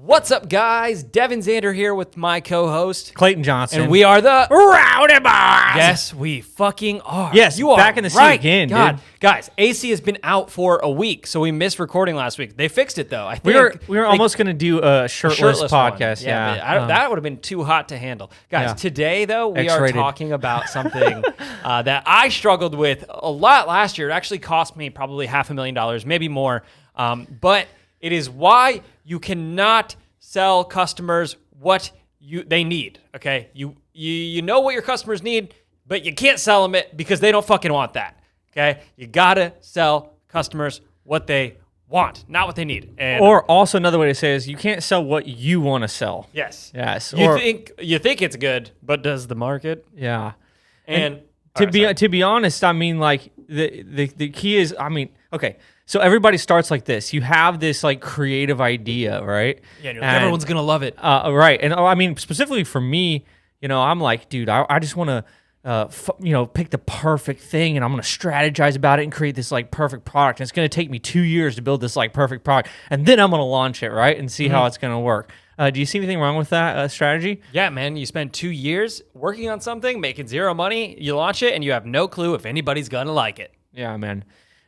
What's up, guys? Devin Zander here with my co-host Clayton Johnson. and we are the Rowdy Boys. Yes, we fucking are. Yes, you are back in the seat right. again, God, dude. guys, AC has been out for a week, so we missed recording last week. They fixed it though. I think We were almost going to do a shirtless One. podcast. But that would have been too hot to handle. Guys, Yeah. today though we X-rated. are talking about something that I struggled with a lot last year. It actually cost me probably $500,000, maybe more. But it is why you cannot sell customers what they need. Okay, you know what your customers need, but you can't sell them it because they don't fucking want that. Okay, you gotta sell customers what they want, not what they need. And Or also another way to say is you can't sell what you want to sell. yes, Yes. you or, think it's good, but does the market? yeah. And To be honest, I mean, like the key is, I mean, okay. So everybody starts like this. You have this like creative idea, right? yeah, you're like, everyone's gonna love it. Right. And I mean, specifically for me, I'm like, dude, I just want to, pick the perfect thing, and I'm going to strategize about it and create this like perfect product. And it's going to take me 2 years to build this like perfect product, and then I'm going to launch it, right, and see how it's going to work. Do you see anything wrong with that strategy? Yeah, man, you spend 2 years working on something, making zero money, you launch it, and you have no clue if anybody's gonna like it. Yeah, man.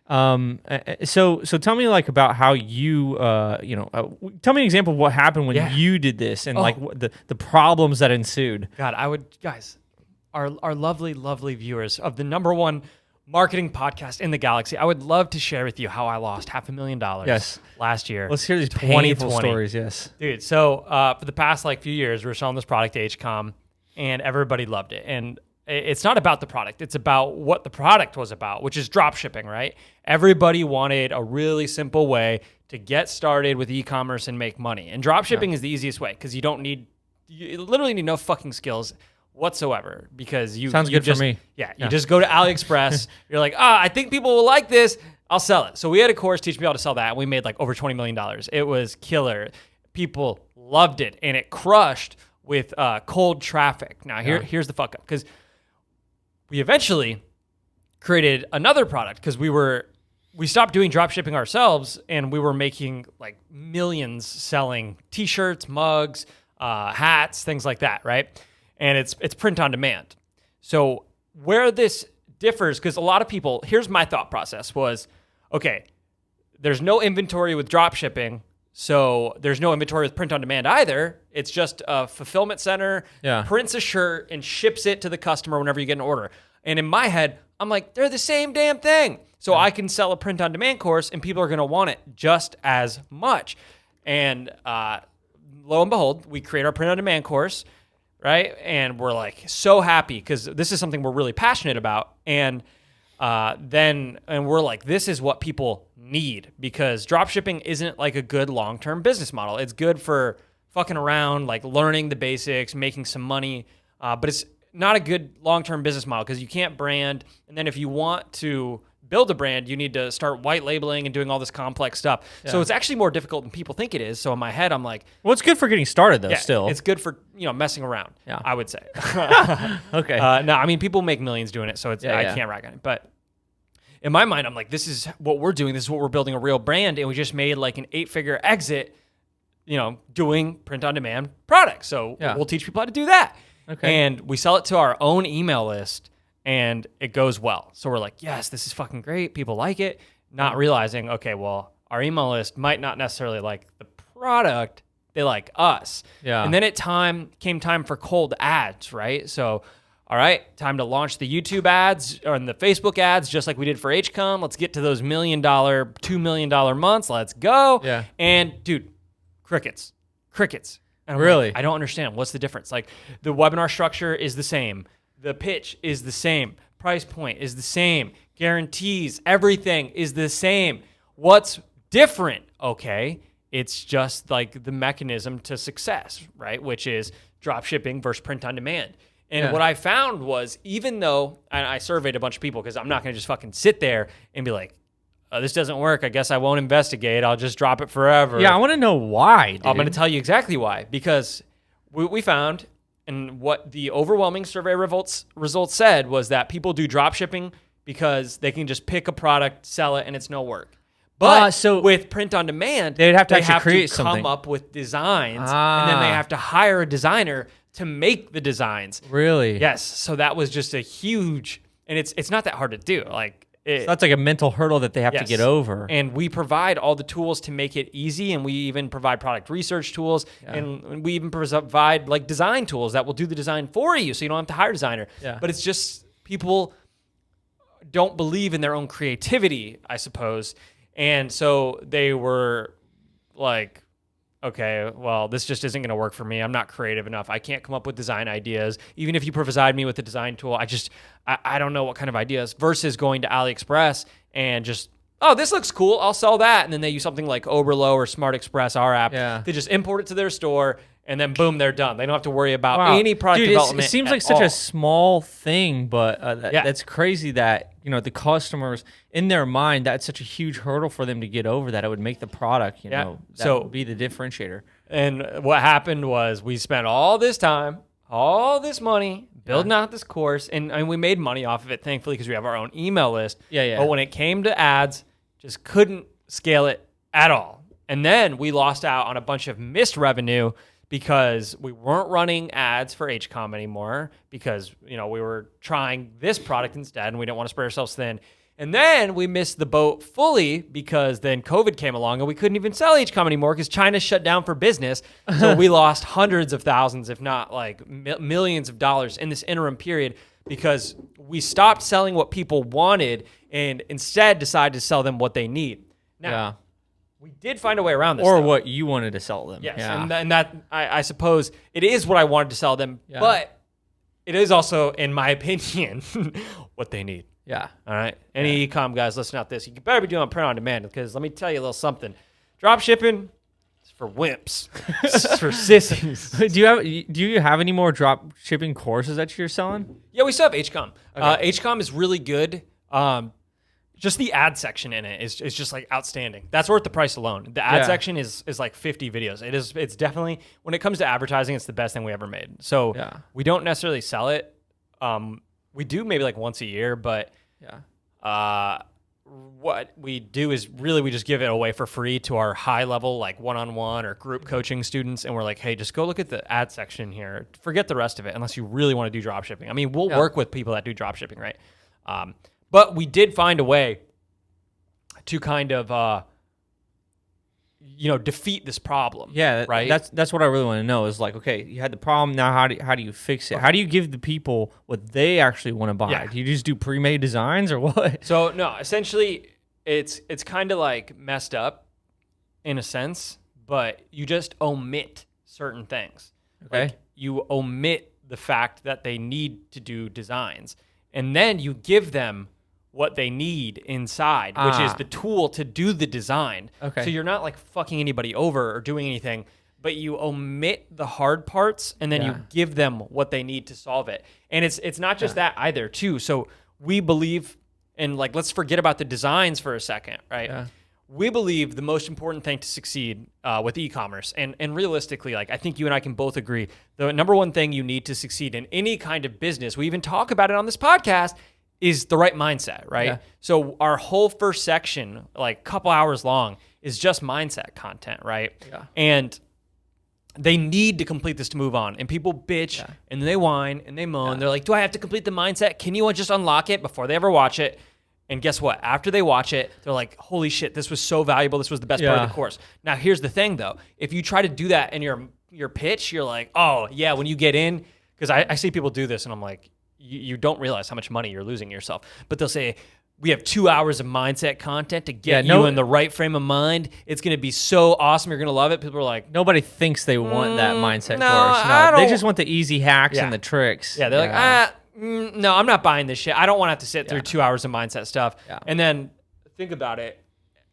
So tell me like about how you, tell me an example of what happened when you did this and like the problems that ensued. God, guys, our lovely, lovely viewers of the number one marketing podcast in the galaxy, I would love to share with you how I lost $500,000 Yes. last year. Let's hear these painful 2020. stories. Yes. Dude, so for the past few years, we were selling this product to HCOM, and everybody loved it. And it's not about the product. It's about what the product was about, which is drop shipping, right? Everybody wanted a really simple way to get started with e-commerce and make money. And drop shipping is the easiest way because you literally need no fucking skills whatsoever because Sounds good just, for me. Yeah, you just go to AliExpress. You're like, I think people will like this. I'll sell it. So we had a course teach me how to sell that. And we made like over $20 million. It was killer. People loved it, and it crushed with cold traffic. Now here's the fuck up, because we eventually created another product because we stopped doing drop shipping ourselves, and we were making like millions selling t-shirts, mugs, hats, things like that, right? And it's print on demand. So where this differs, because a lot of people, here's my thought process was, okay, there's no inventory with drop shipping, so there's no inventory with print on demand either. It's just a fulfillment center, prints a shirt and ships it to the customer whenever you get an order. And in my head, I'm like, they're the same damn thing. So I can sell a print on demand course and people are going to want it just as much. And lo and behold, we create our print on demand course, right? And we're like so happy because this is something we're really passionate about. And we're like, this is what people need, because drop shipping isn't like a good long-term business model. It's good for fucking around, like learning the basics, making some money, but it's not a good long-term business model because you can't brand. And then if you want to build a brand, you need to start white labeling and doing all this complex stuff. Yeah. So it's actually more difficult than people think it is. So in my head, I'm like, well, it's good for getting started though. Still, it's good for messing around. Yeah, I would say. Okay. No, I mean, people make millions doing it, so I can't rag on it. But in my mind, I'm like, this is what we're doing. This is what we're building, a real brand, and we just made like an 8-figure exit, doing print-on-demand products. So we'll teach people how to do that. Okay. And we sell it to our own email list, and it goes well. So we're like, yes, this is fucking great. People like it. Not realizing, okay, well, our email list might not necessarily like the product. They like us. Yeah. And then came time for cold ads, right? So, all right, time to launch the YouTube ads or the Facebook ads, just like we did for HCOM. Let's get to those $1 million, $2 million months. Let's go. Yeah. And dude, crickets. And I'm really? like, I don't understand. What's the difference? Like, the webinar structure is the same. The pitch is the same. Price point is the same. Guarantees, everything is the same. What's different? Okay, it's just like the mechanism to success, right? Which is drop shipping versus print on demand. And what I found was, even though, and I surveyed a bunch of people because I'm not going to just fucking sit there and be like, this doesn't work. I guess I won't investigate. I'll just drop it forever. Yeah, I want to know why, dude. I'm going to tell you exactly why. Because we found, and what the overwhelming survey results said was that people do drop shipping because they can just pick a product, sell it, and it's no work. But so with print on demand, they'd have to they actually create come something. up with designs, and then they have to hire a designer to make the designs. Really? Yes. So that was just a huge, and it's not that hard to do. Like So that's like a mental hurdle that they have to yes. get over. And we provide all the tools to make it easy, and we even provide product research tools, and we even provide like design tools that will do the design for you, so you don't have to hire a designer. Yeah. But it's just people don't believe in their own creativity, I suppose. And so they were like, okay, well, this just isn't going to work for me. I'm not creative enough. I can't come up with design ideas. Even if you provide me with a design tool, I don't know what kind of ideas, versus going to AliExpress and just, oh, this looks cool, I'll sell that. And then they use something like Oberlo or Smart Express, our app. Yeah. They just import it to their store, and then boom, they're done. They don't have to worry about any product Dude, development. It seems at like such all. a small thing, but that's crazy that, the customers, in their mind, that's such a huge hurdle for them to get over, that it would make the product, that So- would be the differentiator. And what happened was we spent all this time, all this money building out this course, and we made money off of it, thankfully, because we have our own email list. Yeah. But when it came to ads, just couldn't scale it at all. And then we lost out on a bunch of missed revenue because we weren't running ads for HCOM anymore, because we were trying this product instead, and we didn't want to spread ourselves thin. And then we missed the boat fully because then COVID came along and we couldn't even sell HCOM anymore because China shut down for business. So we lost hundreds of thousands, if not like millions of dollars in this interim period, because we stopped selling what people wanted and instead decided to sell them what they need. Now, we did find a way around this. Or though. what you wanted to sell them. Yes, Yeah. and that I suppose it is what I wanted to sell them, but it is also, in my opinion, what they need. Yeah. All right. Any e-com guys listen out this, you better be doing print on demand, because let me tell you a little something. Drop shipping is for wimps. It's for sissies. Do you have any more drop shipping courses that you're selling? Yeah, we still have HCOM. HCOM is really good. Just the ad section in it is just like outstanding. That's worth the price alone. The ad section is like 50 videos. It's definitely, when it comes to advertising, it's the best thing we ever made. So we don't necessarily sell it. We do maybe like once a year, but what we do is really we just give it away for free to our high level, like one-on-one or group coaching students, and we're like, hey, just go look at the ad section here. Forget the rest of it unless you really want to do drop shipping. I mean, we'll work with people that do drop shipping, right? But we did find a way to kind of defeat this problem. Yeah, right. That's what I really want to know is like, okay, you had the problem, now how do you fix it? How do you give the people what they actually want to buy? Yeah. Do you just do pre-made designs or what? So no, essentially it's kind of like messed up in a sense, but you just omit certain things. Okay. Like you omit the fact that they need to do designs, and then you give them what they need inside, which is the tool to do the design. Okay. So you're not like fucking anybody over or doing anything, but you omit the hard parts, and then you give them what they need to solve it. And it's not just that either, too. So we believe, and like, let's forget about the designs for a second, right? Yeah. We believe the most important thing to succeed with e-commerce, and realistically, like, I think you and I can both agree, the number one thing you need to succeed in any kind of business, we even talk about it on this podcast, is the right mindset, right? Yeah. So our whole first section, like a couple hours long, is just mindset content, right? Yeah. And they need to complete this to move on. And people bitch and they whine and they moan. They're like, do I have to complete the mindset? Can you just unlock it before they ever watch it? And guess what? After they watch it, they're like, holy shit, this was so valuable. This was the best part of the course. Now, here's the thing, though. If you try to do that in your pitch, you're like, oh, yeah, when you get in, because I see people do this, and I'm like, you don't realize how much money you're losing yourself. But they'll say, we have 2 hours of mindset content to get you in the right frame of mind. It's going to be so awesome. You're going to love it. People are like, nobody thinks they want that mindset no, course. I No, they don't- just want the easy hacks and the tricks. yeah, they're like, no, I'm not buying this shit. I don't want to have to sit through 2 hours of mindset stuff. Yeah. And then think about it.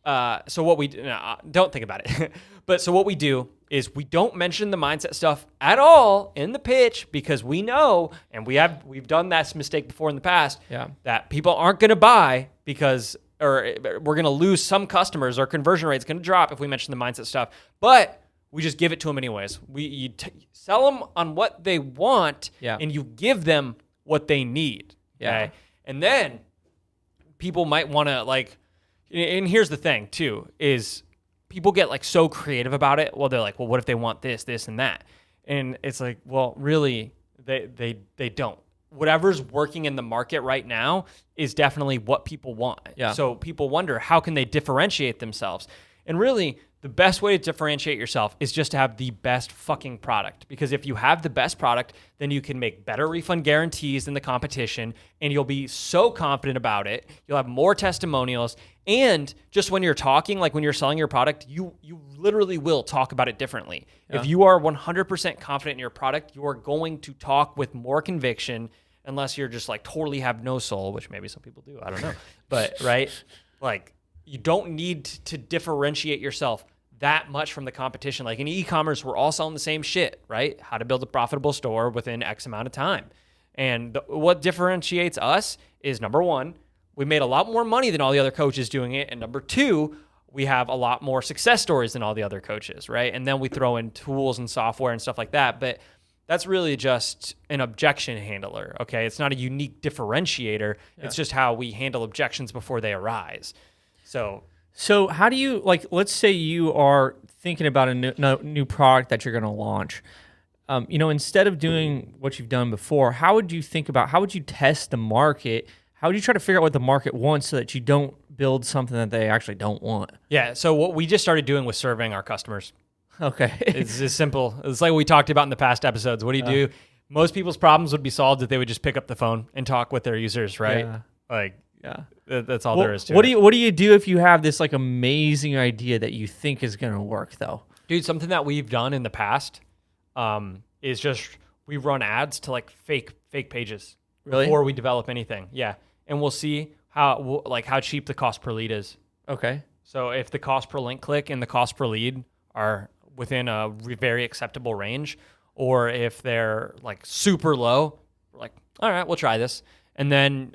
So what we do, no, don't think about it. But so what we do is we don't mention the mindset stuff at all in the pitch, because we know, and we've done that mistake before in the past, that people aren't going to buy because, or we're going to lose some customers, or conversion rate's going to drop if we mention the mindset stuff. But we just give it to them anyways. You sell them on what they want, and you give them what they need. Okay? And then people might want to, like, And here's the thing too, is people get like so creative about it. Well, they're like, well, what if they want this, this, and that? And it's like, well, really, they don't. Whatever's working in the market right now is definitely what people want. Yeah. So people wonder, how can they differentiate themselves? And really, the best way to differentiate yourself is just to have the best fucking product. Because if you have the best product, then you can make better refund guarantees than the competition, and you'll be so confident about it. You'll have more testimonials, and just when you're talking, like when you're selling your product, you literally will talk about it differently. Yeah. If you are 100% confident in your product, you are going to talk with more conviction, unless you're just like totally have no soul, which maybe some people do. I don't know. But right, like you don't need to differentiate yourself that much from the competition. Like in e-commerce, we're all selling the same shit, right? How to build a profitable store within X amount of time. And what differentiates us is, number one, we made a lot more money than all the other coaches doing it. And number two, we have a lot more success stories than all the other coaches, right? And then we throw in tools and software and stuff like that. But that's really just an objection handler, okay? It's not a unique differentiator. Yeah. It's just how we handle objections before they arise. So how do you, like, let's say you are thinking about a new product that you're going to launch. Instead of doing what you've done before, how would you test the market? How would you try to figure out what the market wants so that you don't build something that they actually don't want? Yeah, so what we just started doing was surveying our customers. Okay. It's as simple. It's like what we talked about in the past episodes. What do you do? Most people's problems would be solved if they would just pick up the phone and talk with their users, right? Yeah. That's all there is to it. it. What do you do if you have this like amazing idea that you think is going to work though? Dude, something that we've done in the past is just we run ads to like fake pages before we develop anything. Yeah. And we'll see how cheap the cost per lead is. Okay. So if the cost per link click and the cost per lead are within a very acceptable range, or if they're like super low, we're like, all right, we'll try this. And then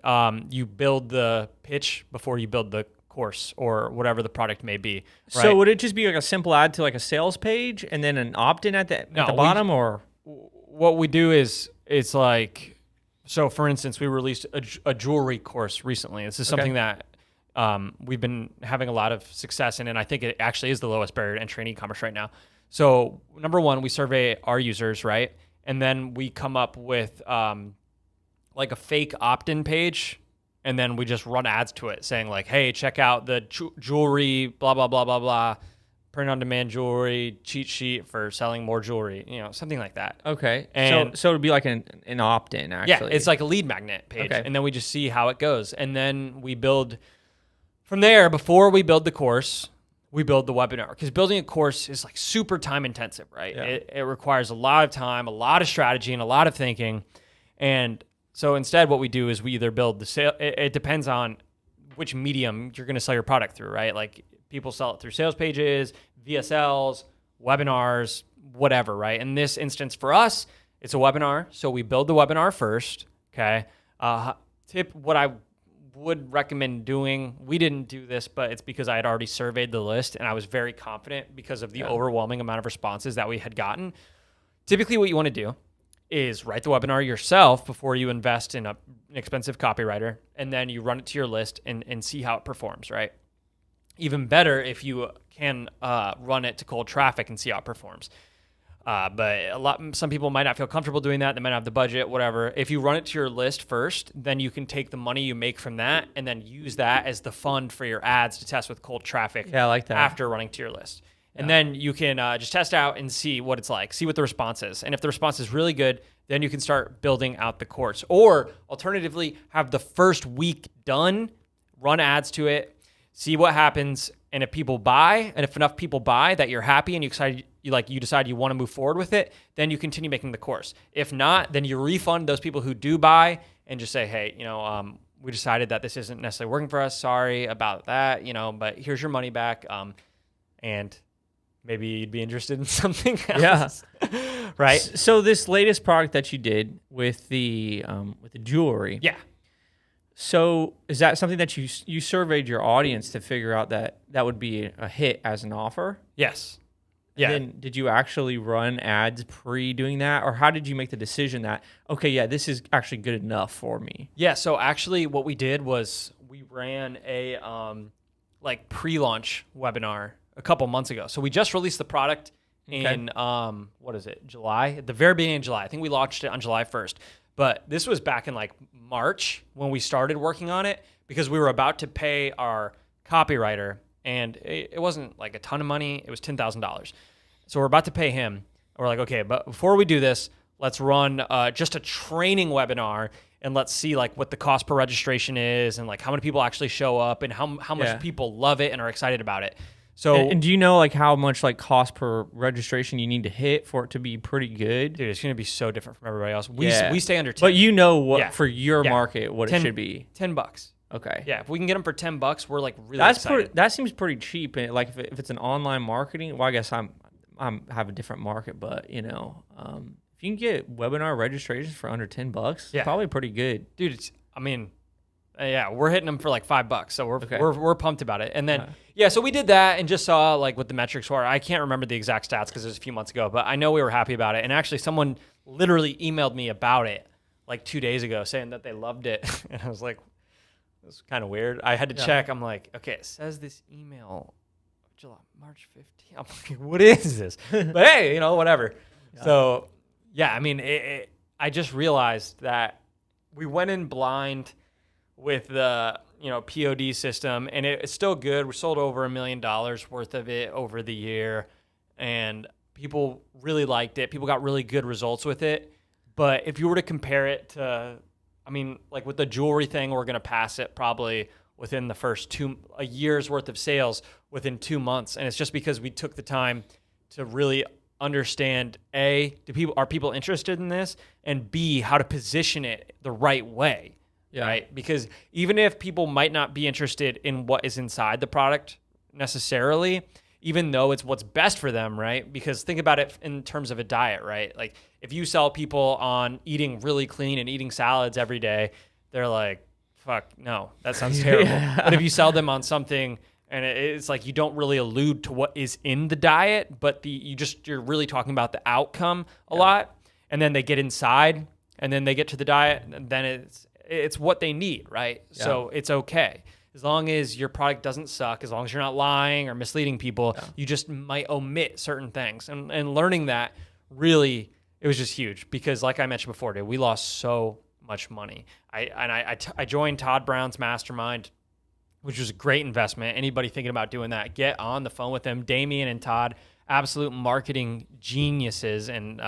you build the pitch before you build the course or whatever the product may be. Right? So would it just be like a simple ad to like a sales page and then an opt-in at the bottom, or? What we do is it's like, so for instance, we released a jewelry course recently. This is something that we've been having a lot of success in, and I think it actually is the lowest barrier to entry in e-commerce right now. So number one, we survey our users, right? And then we come up with like a fake opt-in page, and then we just run ads to it saying like, hey, check out the jewelry, blah, blah, blah, blah, blah, print-on-demand jewelry, cheat sheet for selling more jewelry, something like that. Okay. And so it'd be like an opt-in, actually. Yeah, it's like a lead magnet page. Okay. And then we just see how it goes. And then we build from there. Before we build the course, we build the webinar, because building a course is like super time intensive, right? Yeah. It requires a lot of time, a lot of strategy, and a lot of thinking. And so instead what we do is we either build the sale. It depends on which medium you're going to sell your product through, right? Like people sell it through sales pages, VSLs, webinars, whatever, right? In this instance for us, it's a webinar. So we build the webinar first, okay? What I would recommend doing, we didn't do this, but it's because I had already surveyed the list and I was very confident because of the overwhelming amount of responses that we had gotten. Typically what you want to do is write the webinar yourself before you invest in an expensive copywriter, and then you run it to your list and see how it performs, right? Even better if you can run it to cold traffic and see how it performs. But some people might not feel comfortable doing that. They might not have the budget, whatever. If you run it to your list first, then you can take the money you make from that and then use that as the fund for your ads to test with cold traffic. Yeah, I like that. After running to your list. And then you can just test out and see what it's like, see what the response is. And if the response is really good, then you can start building out the course. Or alternatively, have the first week done, run ads to it, see what happens. And if people buy, and if enough people buy that you're happy and you decide you want to move forward with it, then you continue making the course. If not, then you refund those people who do buy and just say, hey, we decided that this isn't necessarily working for us. Sorry about that, but here's your money back. And maybe you'd be interested in something else. Yeah. Right? So this latest product that you did with the jewelry. Yeah. So is that something that you surveyed your audience to figure out that would be a hit as an offer? Yes. And then did you actually run ads pre-doing that? Or how did you make the decision that, okay, yeah, this is actually good enough for me? Yeah, so actually what we did was we ran like pre-launch webinar a couple months ago. So we just released the product in what is it, July? At the very beginning of July. I think we launched it on July 1st. But this was back in like March when we started working on it, because we were about to pay our copywriter, and it wasn't like a ton of money. It was $10,000. So we're about to pay him. We're like, okay, but before we do this, let's run just a training webinar, and let's see like what the cost per registration is, and like how many people actually show up, and how much people love it and are excited about it. So, and do you know like how much like cost per registration you need to hit for it to be pretty good? dude, it's going to be so different from everybody else. We stay under 10. But you know what Yeah. for your Yeah. market what 10 it should be. $10. Okay. Yeah, if we can get them for $10, we're like really That's excited. that seems pretty cheap. And like if it's an online marketing, well, I guess I'm have a different market, but you know, if you can get webinar registrations for under $10, Yeah. probably pretty good. Dude, it's, I mean, yeah, we're hitting them for like $5, so we're pumped about it. And then so we did that and just saw like what the metrics were. I can't remember the exact stats because it was a few months ago, but I know we were happy about it. And actually, someone literally emailed me about it like 2 days ago, saying that they loved it, and I was like, this is kind of weird. I had to check. I'm like, okay, it says this email, March 15th. I'm like, what is this? But hey, you know, whatever. Yeah. So yeah, I mean, I just realized that we went in blind with the POD system, and it's still good. We sold over $1 million worth of it over the year, and people really liked it. People got really good results with it. But if you were to compare it to, I mean, like with the jewelry thing, we're gonna pass it probably within the first a year's worth of sales within 2 months, and it's just because we took the time to really understand are people interested in this, and B, how to position it the right way. Yeah. Right? Because even if people might not be interested in what is inside the product necessarily, even though it's what's best for them, right? Because think about it in terms of a diet, right? Like if you sell people on eating really clean and eating salads every day, they're like, fuck, no, that sounds terrible. But if you sell them on something and it's like you don't really allude to what is in the diet, but you're really talking about the outcome a lot, and then they get inside and then they get to the diet, and then it's what they need, right? Yeah. So it's okay. As long as your product doesn't suck, as long as you're not lying or misleading people, you just might omit certain things. And learning that really, it was just huge, because like I mentioned before, dude, we lost so much money. I joined Todd Brown's mastermind, which was a great investment. Anybody thinking about doing that, get on the phone with them. Damien and Todd, absolute marketing geniuses, and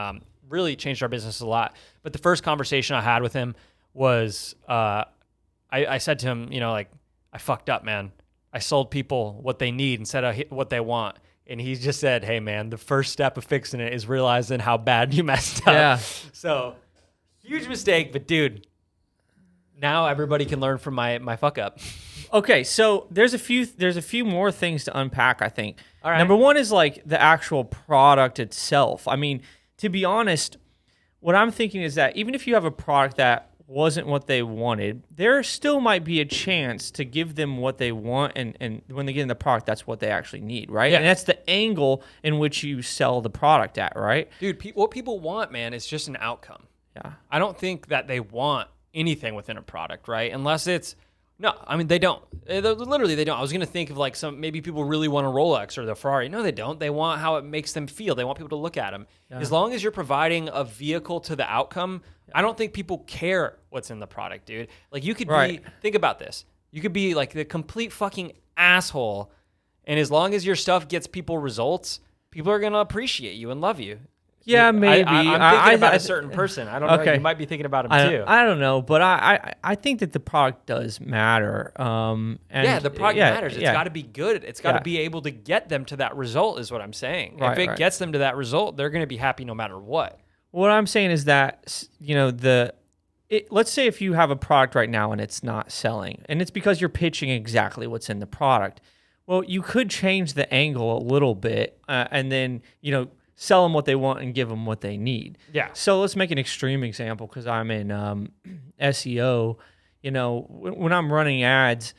really changed our business a lot. But the first conversation I had with him was I said to him, like, I fucked up, man. I sold people what they need instead of what they want. And he just said, hey, man, the first step of fixing it is realizing how bad you messed up. Yeah. So huge mistake, but dude, now everybody can learn from my fuck up. Okay, so there's a few more things to unpack, I think. All right. Number one is like the actual product itself. I mean, to be honest, what I'm thinking is that even if you have a product that wasn't what they wanted, there still might be a chance to give them what they want, and when they get in the product, that's what they actually need, right? Yeah. And that's the angle in which you sell the product at, right? Dude, what people want, man, is just an outcome. Yeah. I don't think that they want anything within a product, right? Unless it's, no, I mean, they don't. Literally, they don't. I was going to think of like maybe people really want a Rolex or the Ferrari. No, they don't. They want how it makes them feel. They want people to look at them. Yeah. As long as you're providing a vehicle to the outcome, I don't think people care what's in the product, dude. Like you could think about this. You could be like the complete fucking asshole, and as long as your stuff gets people results, people are going to appreciate you and love you. Yeah, maybe. I'm thinking about a certain person. I don't know. You might be thinking about him too. I don't know, but I think that the product does matter. And the product matters. It's got to be good. It's got to be able to get them to that result, is what I'm saying. If it gets them to that result, they're going to be happy no matter what. What I'm saying is that, let's say if you have a product right now and it's not selling, and it's because you're pitching exactly what's in the product. Well, you could change the angle a little bit, and then, sell them what they want and give them what they need. Yeah. So let's make an extreme example, because I'm in SEO. When I'm running ads,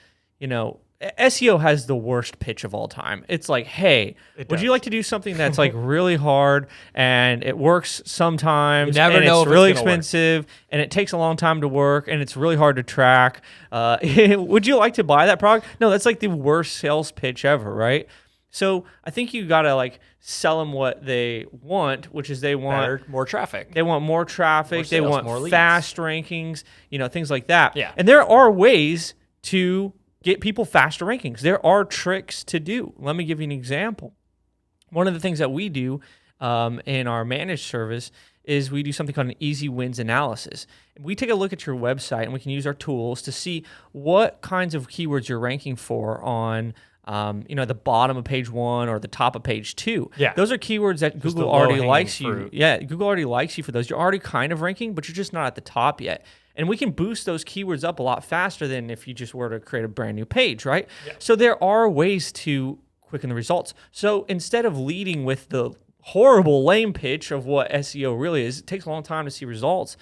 SEO has the worst pitch of all time. It's like, hey, would you like to do something that's like really hard and it works sometimes, You never and know it's if really it's gonna work. expensive and it takes a long time to work and it's really hard to track. Would you like to buy that product? No, that's like the worst sales pitch ever, right? So I think you gotta like sell them what they want, which is they want Better, more traffic. they want more traffic, More they sales, want more leads. fast rankings, things like that. Yeah. And there are ways to get people faster rankings. There are tricks to do. Let me give you an example. One of the things that we do in our managed service is we do something called an easy wins analysis. We take a look at your website and we can use our tools to see what kinds of keywords you're ranking for on the bottom of page 1 or the top of page 2. Yeah. Those are keywords that Google the already low-hanging likes you. fruit. Yeah, Google already likes you for those. You're already kind of ranking, but you're just not at the top yet. And we can boost those keywords up a lot faster than if you just were to create a brand new page, right? Yeah. So there are ways to quicken the results. So instead of leading with the horrible lame pitch of what SEO really is, it takes a long time to see results.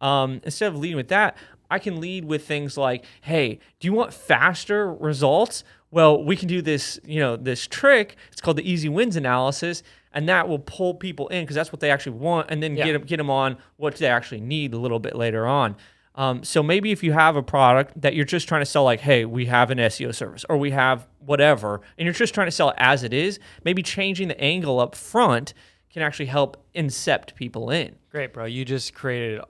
Instead of leading with that, I can lead with things like, hey, do you want faster results? Well, we can do this, this trick. It's called the easy wins analysis, and that will pull people in because that's what they actually want, and then Yeah. get them on what they actually need a little bit later on. So maybe if you have a product that you're just trying to sell, like, hey, we have an SEO service or we have whatever, and you're just trying to sell it as it is, maybe changing the angle up front can actually help incept people in. Great, bro. You just created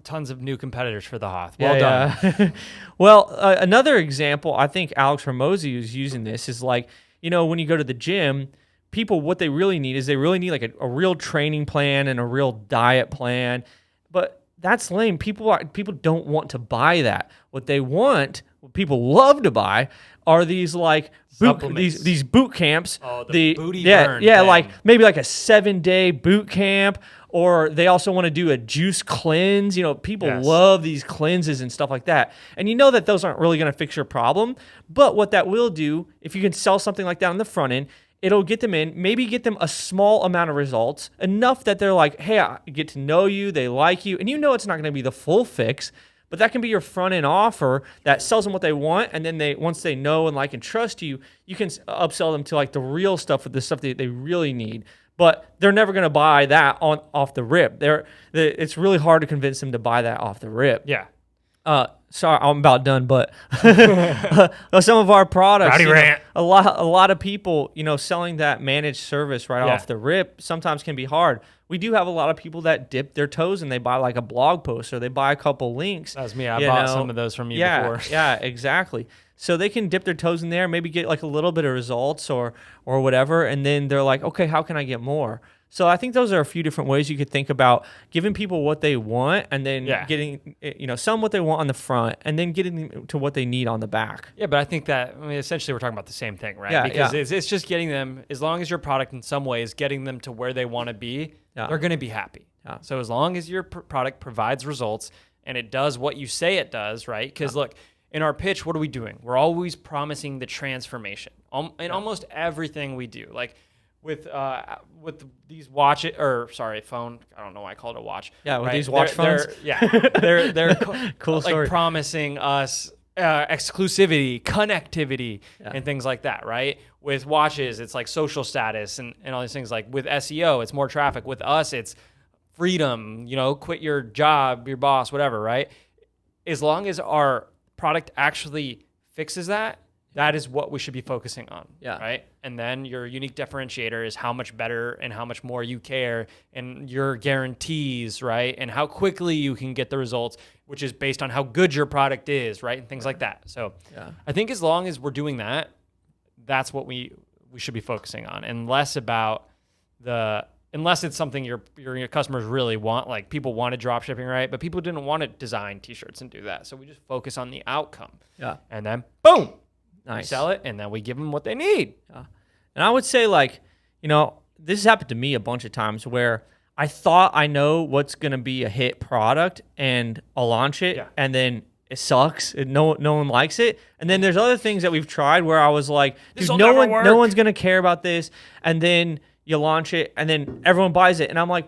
tons of new competitors for the Hoth. Well done. Yeah. Well, another example, I think Alex Hormozi is using this, is like, when you go to the gym, people, what they really need is they really need like a real training plan and a real diet plan. But that's lame. People don't want to buy that. What they want, what people love to buy, are these like Supplements. these boot camps. Oh, the booty yeah, burn yeah, thing. like maybe like a 7-day boot camp, or they also want to do a juice cleanse. People Yes. love these cleanses and stuff like that. And that those aren't really going to fix your problem. But what that will do, if you can sell something like that on the front end, it'll get them in, maybe get them a small amount of results, enough that they're like, hey, I get to know you, they like you, and it's not going to be the full fix, but that can be your front end offer that sells them what they want, and then once they know and like and trust you, you can upsell them to like the real stuff with the stuff that they really need. But they're never going to buy that off the rip. It's really hard to convince them to buy that off the rip. Yeah. Sorry, I'm about done, but some of our products, Rowdy rant. a lot of people, selling that managed service right Yeah. off the rip sometimes can be hard. We do have a lot of people that dip their toes and they buy like a blog post or they buy a couple links. That was me. I bought some of those from you before. Yeah, exactly. So they can dip their toes in there, maybe get like a little bit of results or whatever, and then they're like, okay, how can I get more? So I think those are a few different ways you could think about giving people what they want, and then getting some what they want on the front, and then getting them to what they need on the back. Yeah, but I think that, essentially we're talking about the same thing, right? Yeah, Because yeah. it's just getting them, as long as your product in some ways, getting them to where they want to be, they're going to be happy. Yeah. So as long as your product provides results and it does what you say it does, right? Because look, in our pitch, what are we doing? We're always promising the transformation in almost everything we do. Like with these phone. I don't know why I call it a watch. Yeah, with right? these watch phones. They're Cool like story. promising us exclusivity, connectivity, and things like that, right? With watches, it's like social status and all these things. Like with SEO, it's more traffic. With us, it's freedom, quit your job, your boss, whatever, right? As long as our product actually fixes that, that is what we should be focusing on, right? And then your unique differentiator is how much better and how much more you care, and your guarantees, right? And how quickly you can get the results, which is based on how good your product is, right? And things like that. So I think as long as we're doing that, that's what we should be focusing on, and less about unless it's something your customers really want. Like people wanted drop shipping, right? But people didn't want to design t-shirts and do that. So we just focus on the outcome. Yeah. And then boom, Nice. we sell it, and then we give them what they need. And I would say, like, this has happened to me a bunch of times where I thought I know what's going to be a hit product and I'll launch it, and then it sucks. And no one likes it. And then there's other things that we've tried where I was like, dude, This'll no never work. one's going to care about this. And then you launch it and then everyone buys it. And I'm like,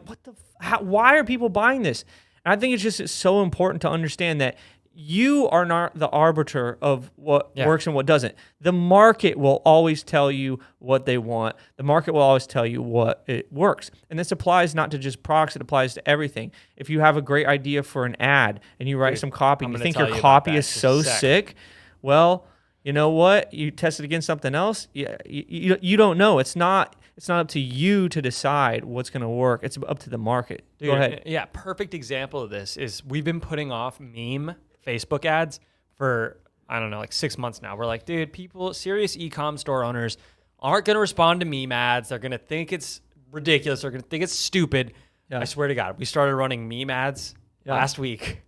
why are people buying this? And I think it's so important to understand that you are not the arbiter of what Yeah. works and what doesn't. The market will always tell you what they want. The market will always tell you what it works. And this applies not to just products, it applies to everything. If you have a great idea for an ad and you write Dude, some copy I'm and you gonna think tell your you about copy that is in just so a sec. sick, well, you know what? You test it against something else. You don't know. It's not up to you to decide what's going to work. It's up to the market. Dude, Go ahead. Yeah, perfect example of this is we've been putting off meme Facebook ads for, I don't know, like 6 months now. We're like, dude, people, serious e-com store owners aren't going to respond to meme ads. They're going to think it's ridiculous. They're going to think it's stupid. Yeah. I swear to God, we started running meme ads last week.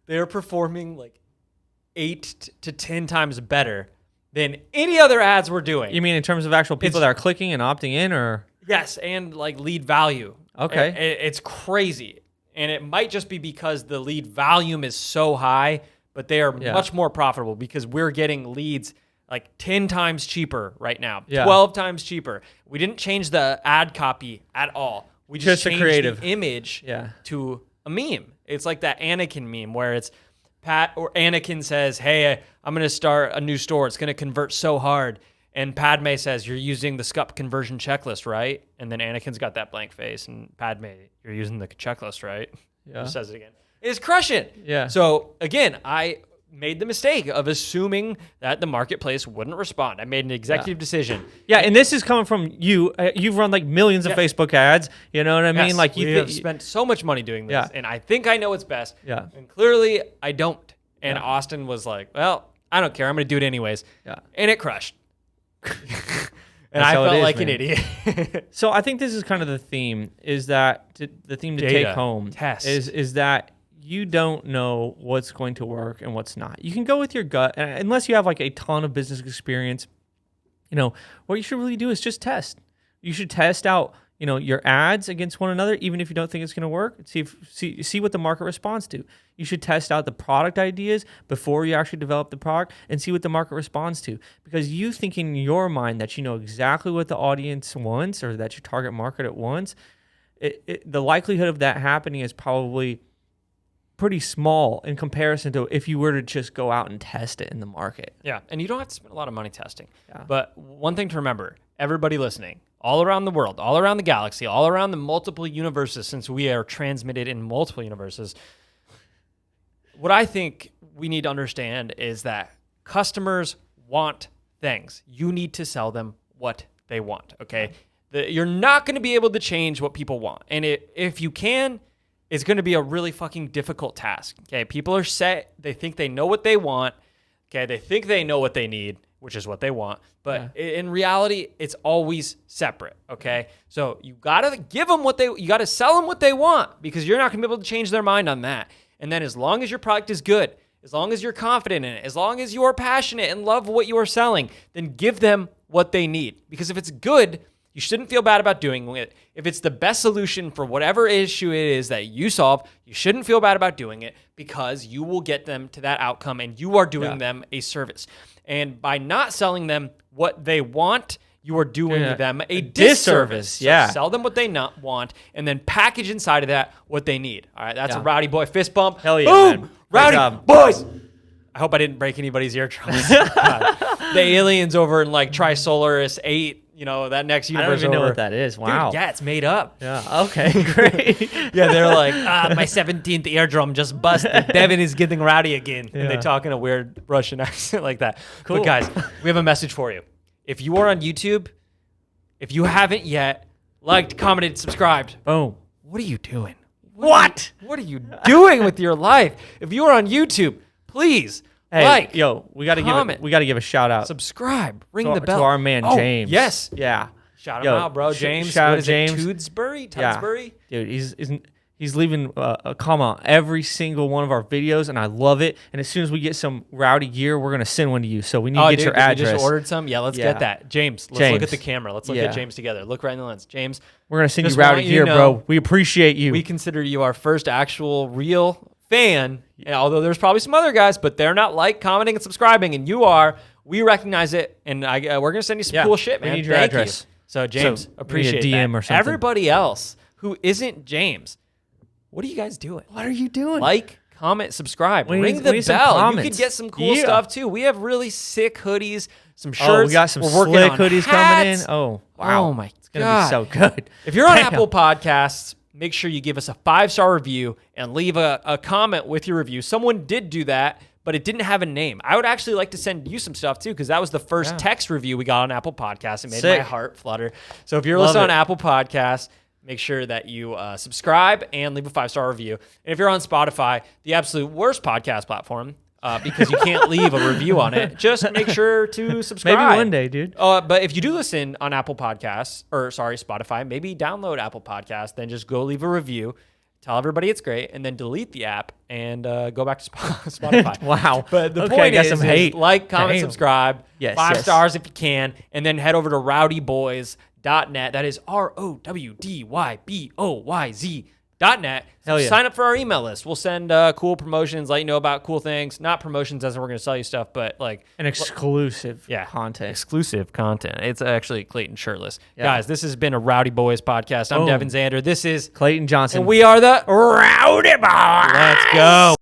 They're performing like 8 to 10 times better than any other ads we're doing. You mean in terms of actual people that are clicking and opting in, or? Yes, and like lead value. Okay. It's crazy. And it might just be because the lead volume is so high, but they are much more profitable because we're getting leads like 10 times cheaper right now, 12 times cheaper. We didn't change the ad copy at all. We just the changed creative the image to a meme. It's like that Anakin meme where it's Pat or Anakin says, hey, I'm going to start a new store. It's going to convert so hard. And Padme says, you're using the SCUP conversion checklist, right? And then Anakin's got that blank face. And Padme, you're using the checklist, right? Yeah. He says it again. It's crushing. Yeah. So, again, I made the mistake of assuming that the marketplace wouldn't respond. I made an executive decision. Yeah, and this is coming from you. You've run like millions of Facebook ads. You know what I mean? Yes, Like we have spent so much money doing this, and I think I know what's best. Yeah. And clearly, I don't. And Austin was like, well, I don't care. I'm going to do it anyways. Yeah. And it crushed. And That's I how it felt is, like man. an idiot. So I think this is kind of the theme. Is that the theme to Data, take home? test. Is that you don't know what's going to work and what's not. You can go with your gut, and unless you have like a ton of business experience. You know what you should really do is just test. You should test out, you know, your ads against one another, even if you don't think it's going to work. See what the market responds to. You should test out the product ideas before you actually develop the product and see what the market responds to. Because you think in your mind that you know exactly what the audience wants or that your target market wants, the likelihood of that happening is probably pretty small in comparison to if you were to just go out and test it in the market. Yeah, and you don't have to spend a lot of money testing. Yeah. But one thing to remember, everybody listening, all around the world, all around the galaxy, all around the multiple universes, since we are transmitted in multiple universes, what I think we need to understand is that customers want things. You need to sell them what they want, okay? You're not going to be able to change what people want. And if you can, it's going to be a really fucking difficult task, okay? People are set. They think they know what they want, okay? They think they know what they need, which is what they want. But in reality, it's always separate, okay? So you got to give them you got to sell them what they want because you're not going to be able to change their mind on that. And then as long as your product is good, as long as you're confident in it, as long as you are passionate and love what you are selling, then give them what they need. Because if it's good, you shouldn't feel bad about doing it. If it's the best solution for whatever issue it is that you solve, you shouldn't feel bad about doing it because you will get them to that outcome and you are doing them a service. And by not selling them what they want, you are doing them a disservice. So sell them what they not want and then package inside of that what they need. All right, that's a Rowdy Boy fist bump. Hell yeah, Boom! man. Rowdy Boys! I hope I didn't break anybody's eardrums. The aliens over in like Trisolaris 8, you know, that next I universe don't even know over. what that is. Wow. Dude, yeah, it's made up. Yeah. Okay. Great. Yeah, they're like, my 17th eardrum just busted. Devin is getting rowdy again. And they talk in a weird Russian accent like that. Cool. But guys, we have a message for you. If you are on YouTube, if you haven't yet liked, commented, subscribed, Boom. what are you doing? What? What are you doing with your life? If you are on YouTube, please like, yo, we got to comment, give a shout out subscribe, ring to, the bell. to our man James. Yes. Yeah. Shout him out, bro. James. Shout what out is James. it? Tudsbury? Yeah. Dude, he's leaving a comment every single one of our videos, and I love it. And as soon as we get some rowdy gear, we're gonna send one to you. So we need to get your address. You just ordered some? Yeah, let's get that. James, let's look at the camera. Let's look at Yeah. James together. Look right in the lens. James, We're gonna send you just rowdy want you gear, to know, bro. We appreciate you. we consider you our first actual real fan. And although there's probably some other guys, but they're not like, commenting, and subscribing, and you are. We recognize it, and we're gonna send you some cool shit, man. We need your Thank address. you. So James, So, we need a appreciate DM that. or something. Everybody else who isn't James, what are you guys doing? What are you doing? Like, comment, subscribe, We ring need the some bell. You comments. could get some cool Yeah. stuff too. We have really sick hoodies, some shirts. Oh, we got some We're working slick on hoodies coming in. hats. Oh, wow. Oh my It's going to God. be so good. If you're on Damn. Apple Podcasts, make sure you give us a 5-star review and leave a comment with your review. Someone did do that, but it didn't have a name. I would actually like to send you some stuff too, because that was the first text review we got on Apple Podcasts. It made Sick. my heart flutter. So if you're Love listening on it. Apple Podcasts, make sure that you subscribe and leave a 5-star review. And if you're on Spotify, the absolute worst podcast platform, because you can't leave a review on it, just make sure to subscribe. Maybe one day, dude. But if you do listen on Apple Podcasts, Spotify, maybe download Apple Podcasts, then just go leave a review, tell everybody it's great, and then delete the app and go back to Spotify. Wow. But the Okay, point got is, some hate. like, comment, Damn. subscribe, Yes, 5 yes. stars if you can, and then head over to rowdyboys.net. That is ROWDYBOYZ.net. Hell yeah. Sign up for our email list. We'll send cool promotions, let you know about cool things. Not promotions as in we're going to sell you stuff, but like An exclusive yeah, content. exclusive content. It's actually Clayton shirtless. Yeah. Guys, this has been a Rowdy Boys podcast. I'm Boom. Devin Zander. This is, Clayton Johnson. and we are the Rowdy Boys. Let's go.